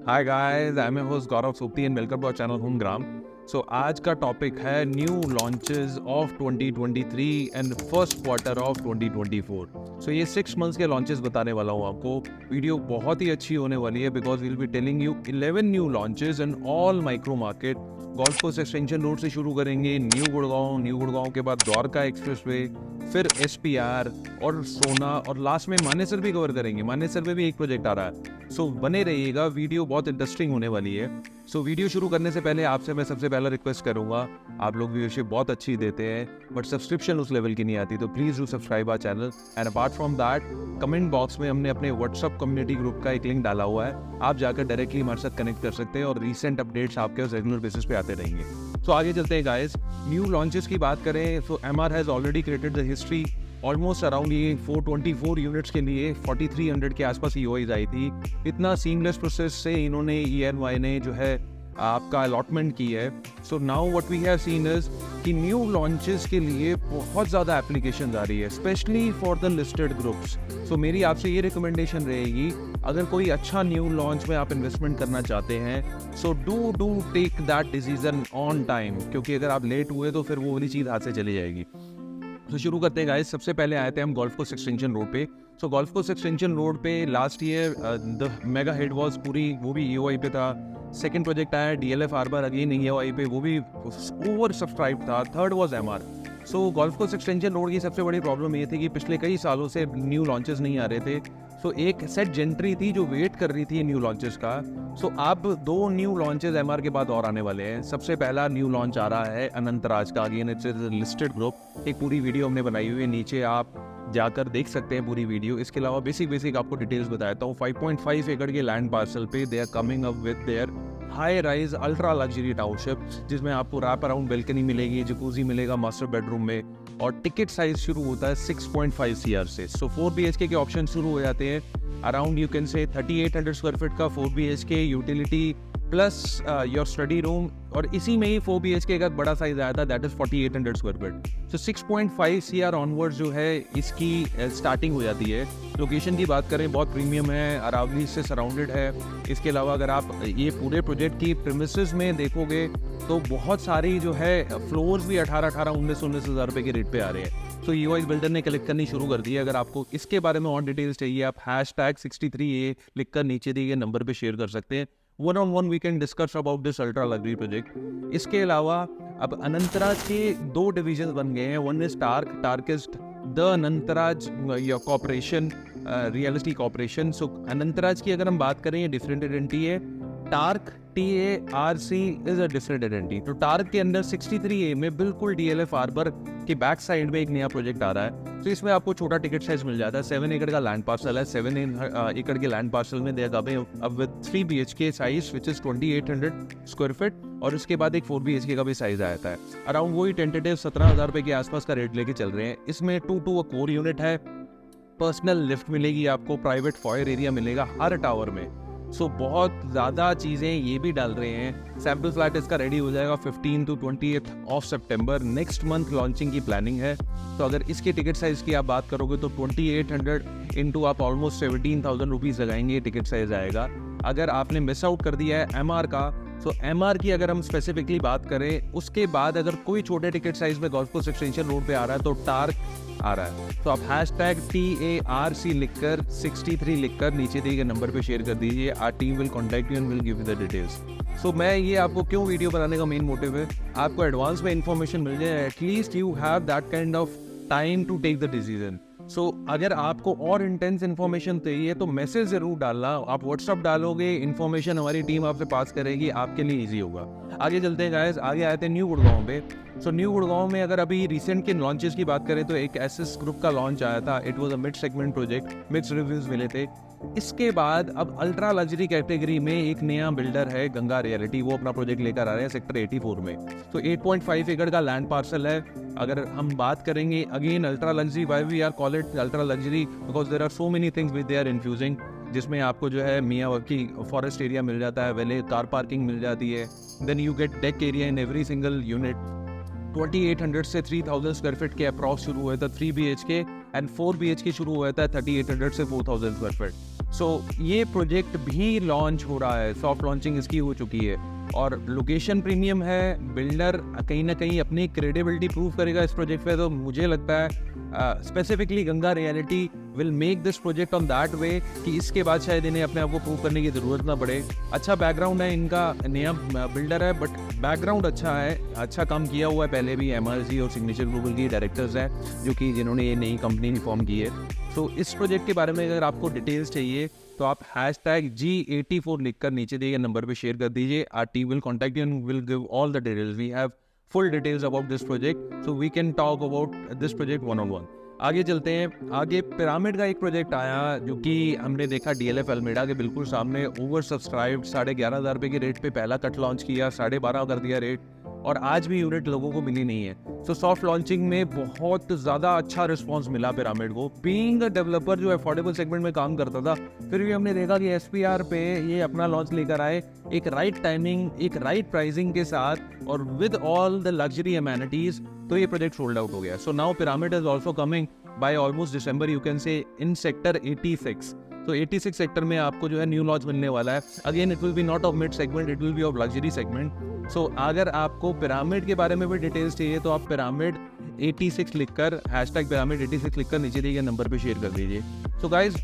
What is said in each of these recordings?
Hi guys, I am your host Gaurav Sopati and welcome to our channel Homegram. So आज का topic है new launches of 2023 and first quarter of 2024। So ये 6 months के launches बताने वाला हूँ आपको। वीडियो बहुत ही अच्छी होने वाली है because will be telling you 11 new launches in all micro market. Golf course extension road से शुरू करेंगे, न्यू गुड़गांव के बाद द्वारका एक्सप्रेसवे, फिर SPR और सोना, और लास्ट में मानेसर भी कवर करेंगे। मानेसर में भी एक प्रोजेक्ट आ रहा है। सो बने रहिएगा, वीडियो बहुत इंटरेस्टिंग होने वाली है। सो वीडियो शुरू करने से पहले आपसे मैं सबसे पहला रिक्वेस्ट करूंगा, आप लोग व्यूअरशिप बहुत अच्छी देते हैं बट सब्सक्रिप्शन उस लेवल की नहीं आती, तो please do subscribe our channel. And apart from that, comment box में हमने अपने व्हाट्सअप कम्युनिटी ग्रुप का एक लिंक डाला हुआ है, आप जाकर डायरेक्टली हमारे साथ कनेक्ट कर सकते हैं और रीसेंट अपडेट्स आपके रेगुलर बेसिस पे आते रहेंगे। सो आगे चलते हैं गाइस। न्यू लॉन्चेस की बात करें तो MR has already created the history. Almost around ये 424 यूनिट्स के लिए 4300 के आसपास EOIs आई थी। इतना सीमलेस प्रोसेस से इन्होंने ENY ने जो है आपका अलॉटमेंट की है। So now what we have seen is कि न्यू लॉन्चेस के लिए बहुत ज़्यादा एप्लीकेशन आ रही है, specially for the listed groups. So मेरी आपसे ये रिकमेंडेशन रहेगी, अगर कोई अच्छा न्यू लॉन्च में आप इन्वेस्टमेंट करना चाहते हैं so do take that decision on time, क्योंकि अगर आप लेट हुए तो फिर वो वाली चीज़ हाथ से चली जाएगी। तो शुरू करते हैं गाइस। सबसे पहले आए थे हम गोल्फ कोर्स एक्सटेंशन रोड पे। So golf course extension road पे last year the mega hit was पूरी, वो भी EOI पे था। सेकंड प्रोजेक्ट आया DLF हार्बर, अगेन EOI पे, वो भी ओवर सब्सक्राइब था। Third was MR। So golf course extension road की सबसे बड़ी प्रॉब्लम ये थी कि पिछले कई सालों से न्यू लॉन्चेस नहीं आ रहे थे। सो एक सेट जेंट्री थी जो वेट कर रही थी न्यू लॉन्चेस का। सो अब 2 न्यू लॉन्चेस MR के बाद और आने वाले हैं। सबसे पहला न्यू लॉन्च आ रहा है अनंतराज का, अगेन इट्स लिस्टेड ग्रुप। एक पूरी वीडियो हमने बनाई हुई है, नीचे आप जाकर देख सकते हैं पूरी वीडियो। इसके अलावा बेसिक आपको डिटेल्स बताता हूँ। 5.5 एकड़ के लैंड पार्सल पे they are coming up with their high rise ultra luxury township, जिसमें आपको रैप अराउंड बेल्कनी मिलेगी, जकूजी मिलेगा मास्टर बेडरूम में, और टिकट साइज शुरू होता है 6.5 CR से। सो 4 BHK के ऑप्शन शुरू हो जाते हैं around you can say 3800 square feet का 4 BHK utility plus your study room, और इसी में ही 4 BHK का बड़ा साइज आया था, that is 4800 square feet. So 6.5 CR onward जो है इसकी स्टार्टिंग हो जाती है। लोकेशन की बात करें बहुत प्रीमियम है, अरावली से सराउंडेड है। इसके अलावा अगर आप ये पूरे प्रोजेक्ट की प्रीमिसेस में देखोगे तो बहुत सारी जो है फ्लोर्स भी 18-19 हज़ार रुपये के रेट पे आ रहे हैं। तो EOI बिल्डर ने कलेक्ट करनी शुरू कर दी है। अगर आपको इसके बारे में और डिटेल्स चाहिए, आप #63A लिखकर नीचे दिए गए नंबर पे शेयर कर सकते हैं। One-on-one we can discuss about this ultra luxury project। इसके अलावा अब अनंतराज के 2 डिविजन बन गए हैं। One is टार्किस्ट the Anantraj corporation, reality corporation. सो अनंतराज की अगर हम बात करें, ये डिफरेंट आइडेंटिटी है। Torque TARC is a different identity. तो टार्क के अंदर 63A में बिल्कुल DLF हार्बर के बैक साइड में एक नया प्रोजेक्ट आ रहा है। तो इसमें आपको छोटा टिकट साइज मिल जाता है। 7 एकड़ का लैंड पार्सल है। 7 एकड़ के लैंड पार्सल में दे अब with 3 BHK size which is 2800 square feet, और उसके बाद एक 4 BHK का भी साइज आता है। अराउंड वही टेंटेटिव 17,000 रुपए के आसपास का रेट लेके चल रहे हैं। इसमें 2 कोर यूनिट है, पर्सनल लिफ्ट मिलेगी आपको, प्राइवेट फॉयर एरिया मिलेगा हर टावर में। सो बहुत ज़्यादा चीज़ें ये भी डाल रहे हैं। सैम्पल फ्लैट इसका रेडी हो जाएगा 15 to 20 of September. Next month launching की प्लानिंग है। तो अगर इसके टिकट साइज़ की आप बात करोगे तो 2800 इंटू आप ऑलमोस्ट 17,000 रुपीज़ लगाएंगे, टिकट साइज़ आएगा। अगर आपने मिस आउट कर दिया है MR का, तो MR की अगर हम स्पेसिफिकली बात करें, उसके बाद अगर कोई छोटे टिकट साइज में गोल्फ कोर्स एक्सटेंशन रोड पे आ रहा है तो टार्क आ रहा है। तो आप #TARC लिखकर 63 लिखकर नीचे दिए गए नंबर पे शेयर कर दीजिए। Our team will contact you and will give you the details. So मैं ये आपको क्यों वीडियो बनाने का मेन मोटिव है, आपको एडवांस में इन्फॉर्मेशन मिल जाए, at least you have that kind of time to take the decision. So अगर आपको और इंटेंस इन्फॉर्मेशन चाहिए तो मैसेज जरूर डालना। आप व्हाट्सअप डालोगे, इन्फॉर्मेशन हमारी टीम आपसे पास करेगी, आपके लिए इजी होगा। आगे चलते हैं गाइस। आगे आए थे न्यू गुड़गांव पे। सो न्यू गुड़गांव में अगर अभी रिसेंट के लॉन्चेस की बात करें तो एक SS ग्रुप का लॉन्च आया था। It was a mid segment project, mix reviews मिले थे। इसके बाद अब अल्ट्रा लग्जरी कैटेगरी में एक नया बिल्डर है गंगा रियलिटी, वो अपना प्रोजेक्ट लेकर आ रहे हैं सेक्टर 84 में। तो 8.5 एकड़ का लैंड पार्सल है। अगर हम बात करेंगे again ultra luxury, why we are call it ultra luxury, because there are so many things which they are infusing, जिसमें आपको जो है मियावाकी फॉरेस्ट एरिया मिल जाता है, वेले कार पार्किंग मिल जाती है, then you get deck area in every single unit. 2800 से 3000 स्क्वायर फीट के अप्रॉक्स शुरू हुआ था 3 BHK, एंड 4 BHK शुरू हुआ था 3800 से 4000 स्क्वायर फीट। सो ये प्रोजेक्ट भी लॉन्च हो रहा है, सॉफ्ट लॉन्चिंग इसकी हो चुकी है और लोकेशन प्रीमियम है। बिल्डर कहीं ना कहीं अपनी क्रेडिबिलिटी प्रूव करेगा इस प्रोजेक्ट पे। तो मुझे लगता है specifically Ganga reality will make this project on that way कि इसके बाद शायद इन्हें अपने आप को प्रूव करने की ज़रूरत ना पड़े। अच्छा बैकग्राउंड है इनका, नया बिल्डर है बट बैकग्राउंड अच्छा है, अच्छा काम किया हुआ है पहले भी। MRG और सिग्नेचर ग्लोबल की डायरेक्टर्स हैं जो कि जिन्होंने ये नई कंपनी फॉर्म की है। तो इस प्रोजेक्ट के बारे में अगर आपको डिटेल्स चाहिए तो आप #G84 लिखकर नीचे दिए गए नंबर पे शेयर कर दीजिए। Our team will contact you and will give all the details. We have full details about this project, so we can talk about this project one on one. आगे चलते हैं। आगे पिरामिड का एक project आया जो कि हमने देखा DLF अल्मेडा के बिल्कुल सामने, ओवर सब्सक्राइब्ड, 11,500 रुपये के रेट पे पहला कट लॉन्च किया, 12,500 कर दिया रेट और आज भी यूनिट लोगों को मिली नहीं है। सो सॉफ्ट लॉन्चिंग में बहुत ज़्यादा अच्छा रिस्पांस मिला पिरामिड को। बीइंग अ डेवलपर जो अफोर्डेबल सेगमेंट में काम करता था, फिर भी हमने देखा कि SPR पे ये अपना लॉन्च लेकर आए एक राइट टाइमिंग, एक राइट प्राइसिंग के साथ और with all the luxury amenities. तो ये प्रोजेक्ट सोल्ड आउट हो गया। So now pyramid is also coming by almost December, you can say in sector 86। तो 86 सेक्टर में आपको जो है न्यू लॉन्च मिलने वाला है। Again it will be not of mid segment, it will be of luxury segment. So अगर आपको पिरामिड के बारे में भी डिटेल्स चाहिए तो आप पिरामिड 86 लिखकर #पिरामिड 86 लिखकर नीचे दिए गए नंबर पे शेयर कर दीजिए। सो गाइज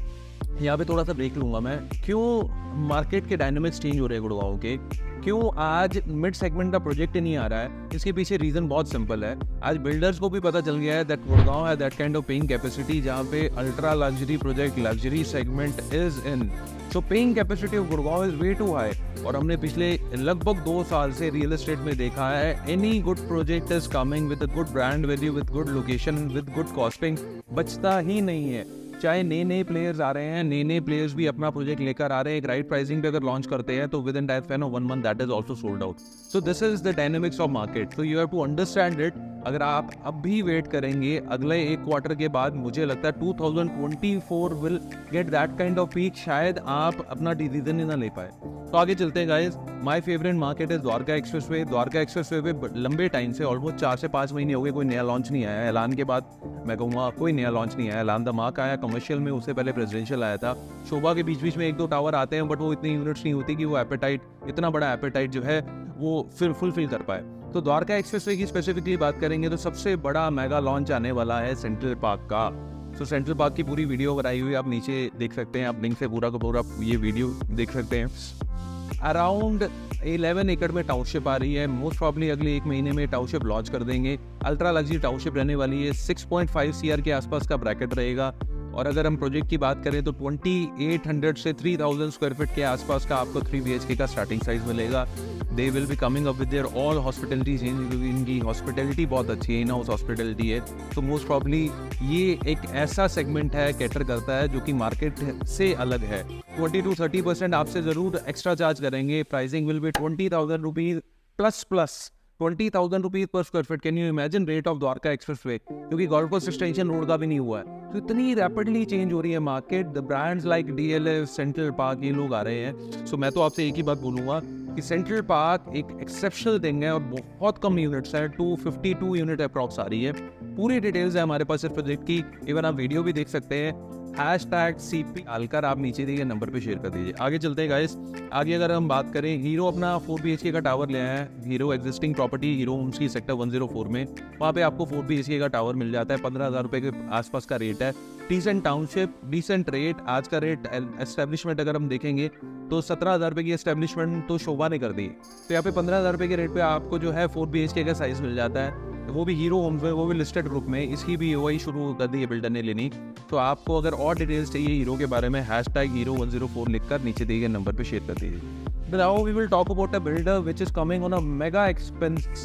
यहाँ पे थोड़ा सा ब्रेक लूंगा मैं। क्यों मार्केट के डायनामिक्स चेंज हो रहे हैं गुड़गांव के, क्यों आज मिड सेगमेंट का प्रोजेक्ट नहीं आ रहा है, इसके पीछे रीज़न बहुत सिंपल है। आज बिल्डर्स को भी पता चल गया है दैट गुड़गांव है that kind of paying capacity जहाँ पे ultra luxury project, luxury segment is in. So paying capacity of Gurgaon is way too high. और हमने पिछले लगभग 2 साल से रियल एस्टेट में देखा है any good project is coming with a good brand value, with good location, with good costing, बचता ही नहीं है। चाहे नए प्लेयर्स आ रहे हैं, नए प्लेयर्स भी अपना प्रोजेक्ट लेकर आ रहे हैं, एक राइट प्राइसिंग पे अगर लॉन्च करते हैं तो within time span of 1 month that is also sold out. So this is the dynamics of market, so you have to understand it. अगर आप अब भी वेट करेंगे अगले 1 क्वार्टर के बाद, मुझे लगता है 2024 will get that kind off peak, शायद आप अपना डिसीजन ही ना ले पाए। तो आगे चलते हैं गाइज। माय फेवरेट मार्केट है द्वारका एक्सप्रेसवे। द्वारका एक्सप्रेसवे पे लंबे टाइम से ऑलमोस्ट 4 से 5 महीने हो गए कोई नया लॉन्च नहीं आया। ऐलान के बाद मैं कहूँगा कोई नया लॉन्च नहीं आया। ऐलान धमाका आया कमर्शियल में, उससे पहले प्रेसिडेंशियल आया था। शोभा के बीच बीच में 1-2 टावर आते हैं बट वो इतनी यूनिट्स नहीं होती कि वो एपेटाइट, इतना बड़ा एपेटाइट जो है वो फिर फुलफिल कर पाए। तो द्वारका एक्सप्रेसवे की स्पेसिफिकली बात करेंगे तो सबसे बड़ा मेगा लॉन्च आने वाला है सेंट्रल पार्क का। तो सेंट्रल पार्क की पूरी वीडियो बनाई हुई आप नीचे देख सकते हैं, आप लिंक से पूरा का पूरा ये वीडियो देख सकते हैं। अराउंड 11 एकड़ में टाउनशिप आ रही है। मोस्ट प्रॉब्ली अगले 1 महीने में टाउनशिप लॉन्च कर देंगे। अल्ट्रा लग्जरी टाउनशिप रहने वाली है। 6.5 CR के आसपास का ब्रैकेट रहेगा। और अगर हम प्रोजेक्ट की बात करें तो 2800 से 3000 स्क्वायर फीट के आसपास का आपको 3 BHK का स्टार्टिंग साइज मिलेगा। They will be coming up with their all hospitalities. इनकी हॉस्पिटलिटी बहुत अच्छी है, इन हाउस हॉस्पिटलिटी है। तो मोस्ट प्रॉब्ली ये एक ऐसा सेगमेंट है, कैटर करता है जो कि मार्केट से अलग है। 20-30% आपसे ज़रूर एक्स्ट्रा चार्ज करेंगे। Pricing will be 20,000 rupees plus 20,000 rupees per square feet. Can you imagine rate of Dwarka expressway, क्योंकि गोल्फ कोर्स एक्सटेंशन रोड का भी नहीं हुआ है। तो इतनी रैपिडली चेंज हो रही है market. The brands like DLF, central park, ये लोग आ रहे हैं। सो मैं तो आपसे एक ही बात बोलूँगा कि सेंट्रल पार्क एक एक्सेप्शनल थिंग है और बहुत कम यूनिट्स है, 252 यूनिट अप्रॉक्स आ रही है। पूरी डिटेल्स है हमारे पास इस प्रोजेक्ट की, इवन आप वीडियो भी देख सकते हैं। #CP डालकर आप नीचे दिए नंबर पे शेयर कर दीजिए। आगे चलते हैं गाइस। आगे अगर हम बात करें, हीरो अपना 4 BHK का टावर ले आया है। Hero existing property Hero homes की सेक्टर 104 में, वहाँ पे आपको 4 BHK का टावर मिल जाता है। 15,000 रुपये के आसपास का रेट है। Decent township, decent rate. आज का रेट एस्टेब्लिशमेंट अगर हम देखेंगे तो 17,000 रुपये की एस्टेब्लिशमेंट तो शोभा ने कर दी। तो यहाँ पे 15,000 रुपये के रेट पे आपको जो है 4 BHK का साइज मिल जाता है, वो भी हीरो होम्स में, वो भी लिस्टेड ग्रुप में। इसकी भी वही शुरू कर दी है बिल्डर ने लेनी। तो आपको अगर और डिटेल्स चाहिए हीरो के बारे में, #Hero104 लिखकर नीचे दिए गए नंबर पे शेयर कर दीजिए। Now we will talk about a builder which is coming on a mega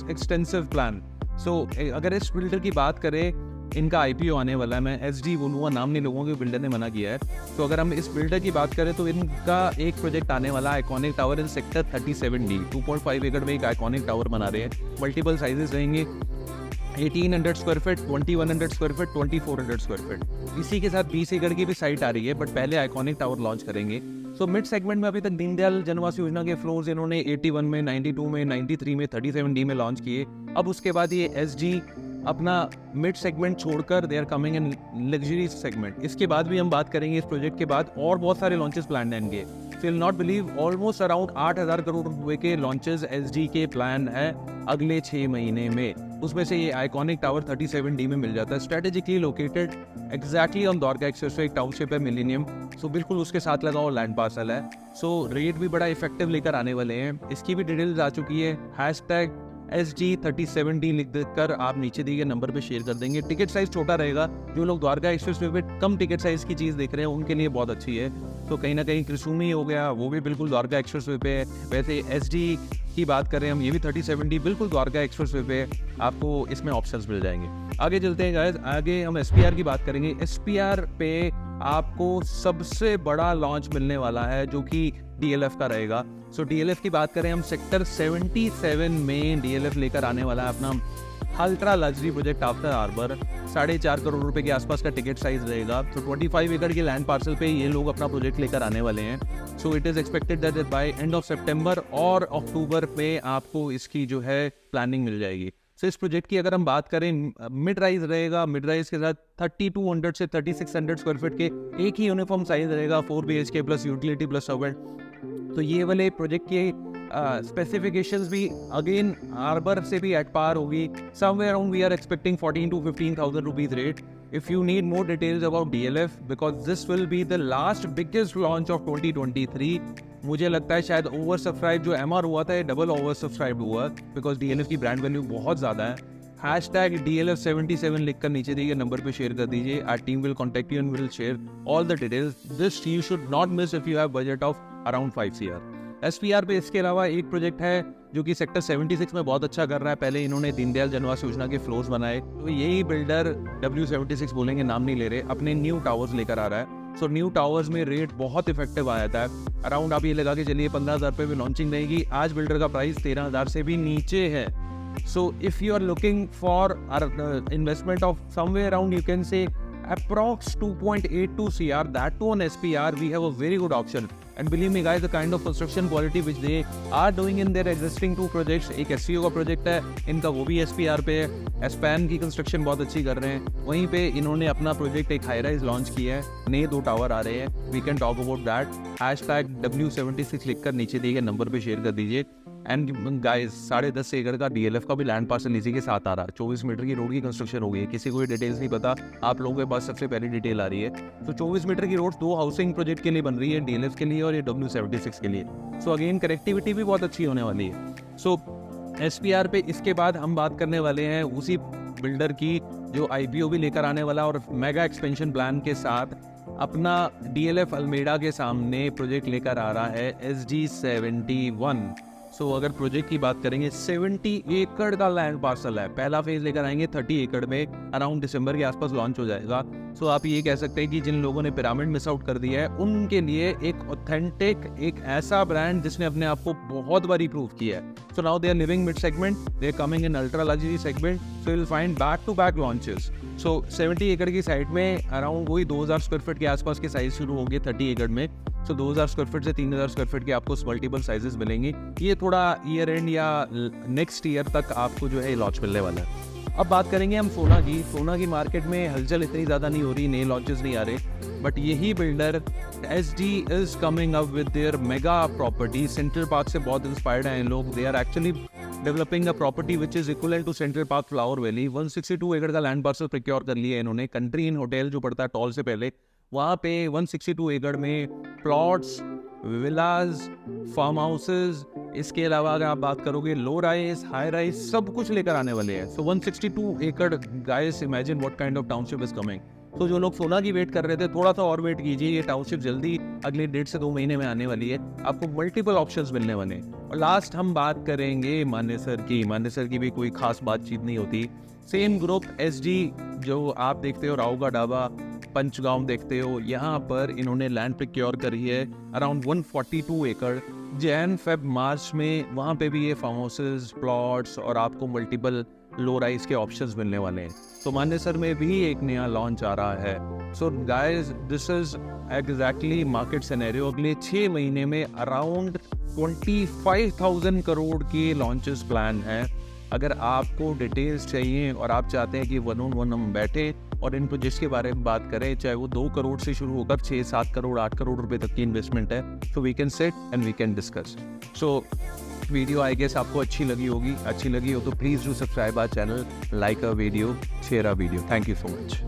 extensive plan. So अगर इस बिल्डर की बात करें, इनका IPO आने वाला है। मैं SD बोलूँगा, नाम नहीं लूँगा क्योंकि बिल्डर ने मना किया है। तो अगर हम इस बिल्डर की बात करें तो इनका एक प्रोजेक्ट आने वाला है, iconic tower in sector 37D। 2.5 एकड़ में एक आइकॉनिक टावर बना रहे हैं। मल्टीपल साइजेस रहेंगे, 1800 square feet, 2100 square feet, 2400 square feet. इसी के साथ 20 एकड़ की भी साइट आ रही है, बट पहले आइकॉनिक टावर लॉन्च करेंगे। सो मिड सेगमेंट में अभी तक दीनदयाल जनवास योजना के फ्लोर्स इन्होंने 81 में, 92 में, 93 में, 37D में लॉन्च किए। अब उसके बाद ये SG अपना मिड सेगमेंट छोड़कर they are coming in luxury segment. इसके बाद भी हम बात करेंगे इस प्रोजेक्ट के बाद और बहुत सारे लॉन्चेस प्लान रहेंगे। So will not believe almost around 8,000 crore रुपए के लॉन्चेस एसडी के प्लान है अगले 6 महीने में। उसमें से ये आइकॉनिक टावर 37D में मिल जाता है, strategically located exactly on Dwarka expressway, एक टाउनशिप है मिलेनियम। सो बिल्कुल उसके साथ लगा हुआ लैंड पार्सल है। सो रेट भी बड़ा इफेक्टिव लेकर आने वाले हैं। इसकी भी डिटेल्स आ चुकी है, हैशटैग SG37D लिख कर आप नीचे दिए गए नंबर पे शेयर कर देंगे। टिकट साइज छोटा रहेगा, जो लोग द्वारका एक्सप्रेसवे पे कम टिकट साइज की चीज़ देख रहे हैं उनके लिए बहुत अच्छी है। तो कहीं ना कहीं क्रिसूमी हो गया, वो भी बिल्कुल द्वारका एक्सप्रेसवे पे है। वैसे SD की बात करें हम, ये भी 37D बिल्कुल द्वारका एक्सप्रेसवे पे आपको इसमें ऑप्शंस मिल जाएंगे। आगे चलते हैं गाइस, आगे हम SPR की बात करेंगे। SPR पे आपको सबसे बड़ा लॉन्च मिलने वाला है जो कि DLF का रहेगा। सो DLF की बात करें हम, सेक्टर 77 में DLF लेकर आने वाला है अपना ultra luxury project after harbour. 4.5 crore रुपए के आसपास का टिकट साइज रहेगा। तो 25 एकड़ के लैंड पार्सल पे ये लोग अपना प्रोजेक्ट लेकर आने वाले हैं। So it is expected that by end of September और अक्टूबर में आपको इसकी जो है प्लानिंग मिल जाएगी। सो इस प्रोजेक्ट की अगर हम बात करें, मिड राइज रहेगा। मिड राइज के साथ 3200 से 3600 स्क्वायर फीट के एक ही यूनिफॉर्म साइज रहेगा, 4 BHK plus utility plus servant. तो ये वाले प्रोजेक्ट के स्पेसिफिकेशंस भी अगेन हार्बर से भी एट पार होगी। Somewhere around we are expecting 14 to 15,000 rupees rate. If you need more details about DLF, because this will be the last biggest launch of 2023. मुझे लगता है शायद ओवर सब्सक्राइब जो MR हुआ था, ये डबल ओवर सब्सक्राइब हुआ, बिकॉज DLF की ब्रांड वैल्यू बहुत ज़्यादा है। हैशटैग DLF77 लिखकर नीचे दिए गए नंबर पे शेयर कर दीजिए। Our team will contact you and will share all the details. This you should not miss if you have budget of around 5 CR। SPR पे इसके अलावा एक प्रोजेक्ट है जो कि सेक्टर 76 में बहुत अच्छा कर रहा है। पहले इन्होंने दीनदयाल जनवास योजना के फ्लोर्स बनाए, तो यही बिल्डर W76 बोलेंगे, नाम नहीं ले रहे, अपने न्यू टावर्स लेकर आ रहा है। सो न्यू टावर्स में रेट बहुत इफेक्टिव आ जाता है। अराउंड आप ये लगा के चलिए 15,000 रुपये में लॉन्चिंग रहेगी। आज बिल्डर का प्राइस 13,000 से भी नीचे है। So if you are looking for investment of somewhere around, you can say approx 2.82 CR, that too on SPR, we have a very good option. And believe me guys, the kind of construction quality which they are doing in their existing 2 projects, एक SCO का project है इनका, वो भी SPR पे है। एस्पैन की construction बहुत अच्छी कर रहे हैं। वहीं पे इन्होंने अपना प्रोजेक्ट एक हाई राइज लॉन्च किया है, नए 2 टावर आ रहे हैं। We can talk about that. Hashtag W76 लिखकर नीचे दिए गए नंबर पे शेयर कर दीजिए। एंड गाइस 10.5 एकड़ का DLF का भी लैंड पार्सल इसी के साथ आ रहा है। 24 मीटर की रोड की कंस्ट्रक्शन हो गई है। किसी को डिटेल्स नहीं पता, आप लोगों के पास सबसे पहली डिटेल आ रही है। तो 24 मीटर की रोड 2 हाउसिंग प्रोजेक्ट के लिए बन रही है, DLF के लिए और ये W76 के लिए। सो अगेन कनेक्टिविटी भी बहुत अच्छी होने वाली है। सो SPR पे इसके बाद हम बात करने वाले हैं उसी बिल्डर की जो IPO भी लेकर आने वाला और मेगा एक्सपेंशन प्लान के साथ अपना DLF अल्मेडा के सामने प्रोजेक्ट लेकर आ रहा है SG71। सो अगर प्रोजेक्ट की बात करेंगे, 70 एकड़ का लैंड पार्सल है। पहला फेज लेकर आएंगे 30 एकड़ में, अराउंड दिसंबर के आसपास लॉन्च हो जाएगा। सो आप ये कह सकते हैं कि जिन लोगों ने पिरामिड मिस आउट कर दिया है उनके लिए एक ऑथेंटिक, एक ऐसा ब्रांड जिसने अपने आप को बहुत बारी प्रूव किया है। So now they are living mid segment, they are coming in ultra luxury segment. So you will find back to back launches. So 70 एकड़ की साइड में अराउंड वही 2000 स्क्वायर फीट के आसपास के साइज शुरू होंगे 30 एकड़ में। सो 2000 स्क्वायर फीट से 3000 स्क्वायर फीट के आपको मल्टीपल साइजेस मिलेंगे। ये थोड़ा ईयर एंड या नेक्स्ट ईयर तक आपको जो है लॉन्च मिलने वाला है। अब बात करेंगे हम सोना की। सोना की मार्केट में हलचल इतनी ज़्यादा नहीं हो रही, नए लॉन्चेस नहीं आ रहे, बट यही builder SD is coming up with their mega property. Central park से बहुत इंस्पायर्ड हैं लोग। They are actually developing a property which is equivalent to central park flower valley. 162 acre का लैंड पार्सल प्रिक्योर कर लिया है इन्होंने। कंट्री इन होटल जो पड़ता है टॉल से पहले, वहाँ पे 162 एकड़ में प्लॉट्स, विलाज, फार्म हाउसेज, इसके अलावा अगर आप बात करोगे लो राइज, हाई राइज, सब कुछ लेकर आने वाले हैं। सो 162 एकड़ guys, imagine what kind of township is coming. तो जो लोग सोना की वेट कर रहे थे, थोड़ा सा और वेट कीजिए, ये टाउनशिप जल्दी अगले 1.5 से 2 महीने में आने वाली है। आपको मल्टीपल ऑप्शंस मिलने वाले हैं। और लास्ट हम बात करेंगे मानेसर की। मानेसर की भी कोई खास बातचीत नहीं होती। सेम ग्रुप SG जो आप देखते हो, राव का ढाबा, पंचगांव देखते हो, यहाँ पर इन्होंने लैंड प्रिक्योर करी है अराउंड 142 एकड़। जैन फेब मार्च में वहाँ पे भी ये फार्म हाउसेज, प्लॉट्स और आपको मल्टीपल लो राइज के ऑप्शंस मिलने वाले हैं। तो मानेसर में भी एक नया लॉन्च आ रहा है। So guys, this is exactly market scenario. अगले 6 महीने में अराउंड 25,000 करोड़ के लॉन्चेस प्लान है। अगर आपको डिटेल्स चाहिए और आप चाहते हैं कि 1-on-1 हम बैठें और इन प्रोजेक्ट्स के बारे में बात करें, चाहे वो 2 करोड़ से शुरू होकर 6-7 करोड़ 8 करोड़ रुपए तक की इन्वेस्टमेंट है, तो we can sit and we can discuss. So video I guess आपको अच्छी लगी हो तो please do subscribe our channel, like a video, share a video. Thank you so much.